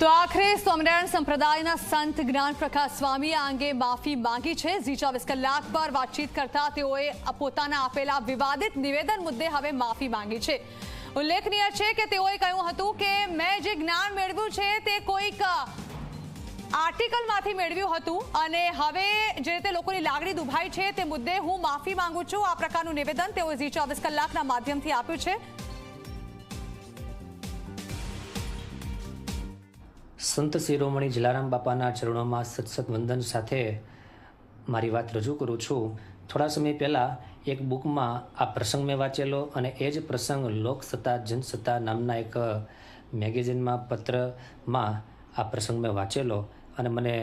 તો આખરે સ્વામિનારાયણ સંપ્રદાયના સંત જ્ઞાન પ્રકાશ સ્વામી આ અંગે માફી માંગી છે। 24 કલાક પર વાતચીત કરતા તેઓએ પોતાના આપેલા વિવાદિત નિવેદન મુદ્દે હવે માફી માંગી છે। ઉલ્લેખનીય છે કે તેઓએ કહ્યું હતું કે મેં જે જ્ઞાન મેળવ્યું છે તે કોઈક આર્ટિકલમાંથી મેળવ્યું હતું અને હવે જે રીતે લોકોની લાગણી દુભાઈ છે તે મુદ્દે હું માફી માંગુ છું। આ પ્રકારનું નિવેદન તેઓએ 24 કલાકના માધ્યમથી આપ્યું છે। સંત શિરોમણી જલારામ બાપાના ચરણોમાં સત્સંગ વંદન સાથે મારી વાત રજૂ કરું છું। થોડા સમય પહેલાં એક બુકમાં આ પ્રસંગ મેં વાંચેલો અને એ જ પ્રસંગ લોકસત્તા જનસત્તા નામના એક મેગેઝિનમાં પત્રમાં આ પ્રસંગ મેં વાંચેલો અને મને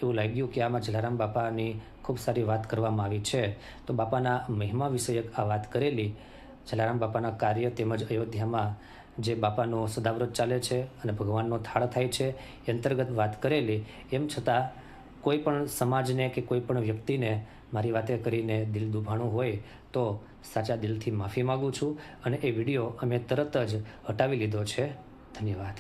એવું લાગ્યું કે આમાં જલારામ બાપાની ખૂબ સારી વાત કરવામાં આવી છે। તો બાપાના મહિમા વિષયક આ વાત કરેલી, જલારામ બાપાના કાર્ય તેમજ અયોધ્યામાં જે બાપાનો સદાવ્રત ચાલે છે અને ભગવાનનો થાળ થાય છે એ અંતર્ગત વાત કરેલી। એમ છતાં કોઈ પણ સમાજને કે કોઈ પણ વ્યક્તિને મારી વાતે કરીને દિલ દુભાણું હોય તો સાચા દિલથી માફી માગું છું અને એ વિડીયો અમે તરત જ હટાવી લીધો છે। ધન્યવાદ।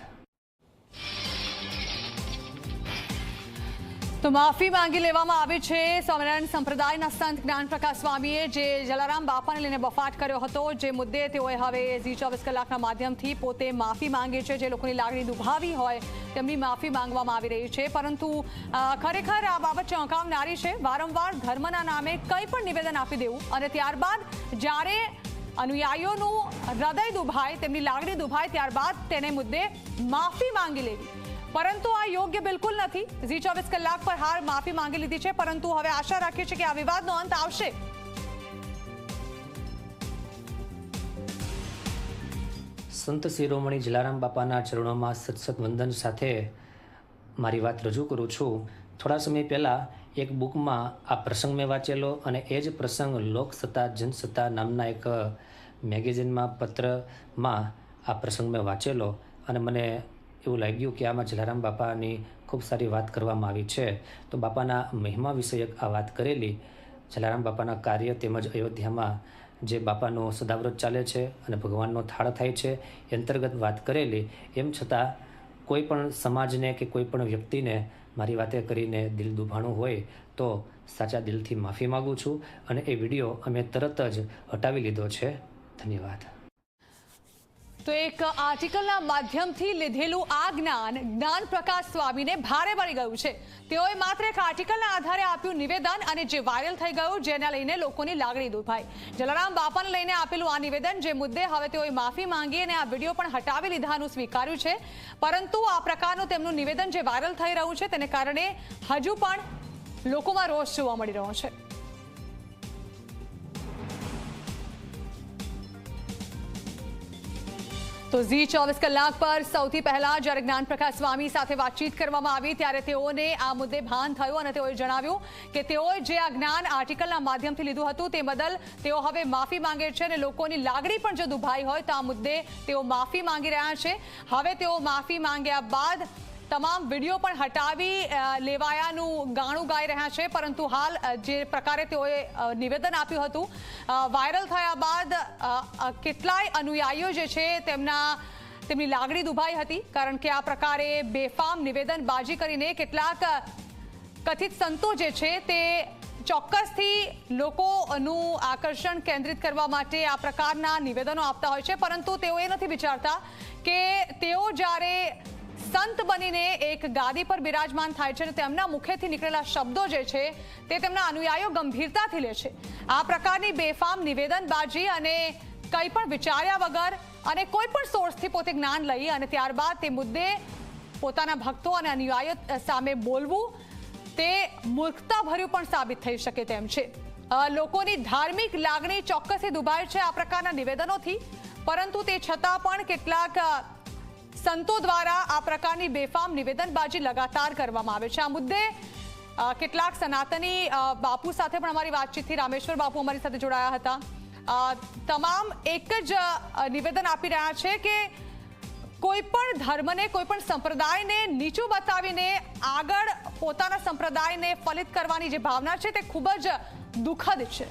તો માફી માંગી લેવામાં આવી છે। સ્વામિનારાયણ સંપ્રદાયના સંત જ્ઞાન પ્રકાશ સ્વામીએ જે જલારામ બાપાને લઈને બફાટ કર્યો હતો, જે મુદ્દે તેઓએ હવે 24 કલાકના માધ્યમથી પોતે માફી માંગી છે। જે લોકોની લાગણી દુભાવી હોય તેમની માફી માંગવામાં આવી રહી છે, પરંતુ ખરેખર આ બાબત ચોંકાવનારી છે। વારંવાર ધર્મના નામે કંઈ પણ નિવેદન આપી દેવું અને ત્યારબાદ જ્યારે અનુયાયીઓનું હૃદય દુભાય, તેમની લાગણી દુભાય, ત્યારબાદ તેને મુદ્દે માફી માંગી લેવી, પરંતુ આ યોગ્ય બિલકુલ નથી। 24 કલાક પર હાર માફી માંગી લીધી છે, પરંતુ હવે આશા રાખીએ છીએ કે આ વિવાદનો અંત આવશે। સંત શિરોમણી જલારામ બાપાના ચરણોમાં સત્સંગ વંદન સાથે મારી વાત રજૂ કરું છું। થોડા સમય પહેલાં એક બુકમાં આ પ્રસંગ મેં વાંચેલો અને એ જ પ્રસંગ લોકસત્તા જનસત્તા નામના એક મેગેઝિનમાં પત્રમાં આ પ્રસંગ મેં વાંચેલો અને મને એવું લાગ્યું કે આમાં જલારામ બાપાની ખૂબ સારી વાત કરવામાં આવી છે। તો બાપાના મહિમા વિષયક આ વાત કરેલી, જલારામ બાપાના કાર્ય તેમજ અયોધ્યામાં જે બાપાનો સદાવ્રત ચાલે છે અને ભગવાનનો થાળ થાય છે એ અંતર્ગત વાત કરેલી। એમ છતાં કોઈ પણ સમાજને કે કોઈ પણ વ્યક્તિને મારી વાતે કરીને દિલ દુભાણું હોય તો સાચા દિલથી માફી માગું છું અને એ વિડીયો અમે તરત જ હટાવી લીધો છે। ધન્યવાદ। તો એક આર્ટિકલના માધ્યમથી લીધેલું આ જ્ઞાન પ્રકાશ સ્વામીને ભારે પડી ગયું છે। તેઓએ માત્ર એક આર્ટિકલના આધારે આપ્યું નિવેદન અને જે વાયરલ થઈ ગયું, જેના લઈને લોકોની લાગણી દુભાઈ। જલારામ બાપાને લઈને આપેલું આ નિવેદન, જે મુદ્દે હવે તેઓએ માફી માંગી અને આ વિડીયો પણ હટાવી લીધાનું સ્વીકાર્યું છે, પરંતુ આ પ્રકારનું તેમનું નિવેદન જે વાયરલ થઈ રહ્યું છે તેને કારણે હજુ પણ લોકોમાં રોષ જોવા મળી રહ્યો છે। તો 24 કલાક પર સૌથી પહેલા જ્યારે જ્ઞાન પ્રકાશ સ્વામી સાથે વાતચીત કરવામાં આવી ત્યારે તેઓને આ મુદ્દે ભાન થયું અને તેઓએ જણાવ્યું કે તેઓએ જે આ જ્ઞાન આર્ટિકલના માધ્યમથી લીધું હતું તે બદલ તેઓ હવે માફી માંગે છે અને લોકોની લાગણી પણ જો દુભાઈ હોય તો આ મુદ્દે તેઓ માફી માંગી રહ્યા છે। હવે તેઓ માફી માંગ્યા બાદ તમામ વિડીયો પણ હટાવી લેવાયાનું ગાણું ગાઈ રહ્યા છે, પરંતુ હાલ જે પ્રકારે તેઓએ નિવેદન આપ્યું હતું વાયરલ થયા બાદ કેટલાય અનુયાયીઓ જે છે તેમની લાગણી દુભાઈ હતી, કારણ કે આ પ્રકારે બેફામ નિવેદનબાજી કરીને કેટલાક કથિત સંતો જે છે તે ચોક્કસથી લોકોનું આકર્ષણ કેન્દ્રિત કરવા માટે આ પ્રકારના નિવેદનો આપતા હોય છે, પરંતુ તેઓ એ નથી વિચારતા કે તેઓ જ્યારે સંત બનીને એક ગાદી પર બિરાજમાન થાય છે અને તેમના મુખેથી નીકળેલા શબ્દો જે છે તે તેમના અનુયાયીઓ ગંભીરતાથી લે છે। આ પ્રકારની બેફામ નિવેદનબાજી અને કંઈ પણ વિચાર્યા વગર અને કોઈ પણ સોર્સથી પોતે જ્ઞાન લઈ અને ત્યારબાદ તે મુદ્દે પોતાના ભક્તો અને અનુયાયીઓ સામે બોલવું તે મૂર્ખતાભર્યું પણ સાબિત થઈ શકે તેમ છે। લોકોની ધાર્મિક લાગણી ચોક્કસથી દુભાય છે આ પ્રકારના નિવેદનોથી, પરંતુ તે છતાં પણ કેટલાક સંતો દ્વારા આ પ્રકારની બેફામ નિવેદનબાજી લગાતાર કરવામાં આવે છે। આ મુદ્દે કેટલાક સનાતની બાપુ સાથે પણ અમારી વાતચીતથી રામેશ્વર બાપુ અમારી સાથે જોડાયા હતા। તમામ એક જ નિવેદન આપી રહ્યા છે કે કોઈ પણ ધર્મને, કોઈ પણ સંપ્રદાયને નીચું બતાવીને આગળ પોતાના સંપ્રદાયને ફલિત કરવાની જે ભાવના છે તે ખૂબ જ દુઃખદ છે।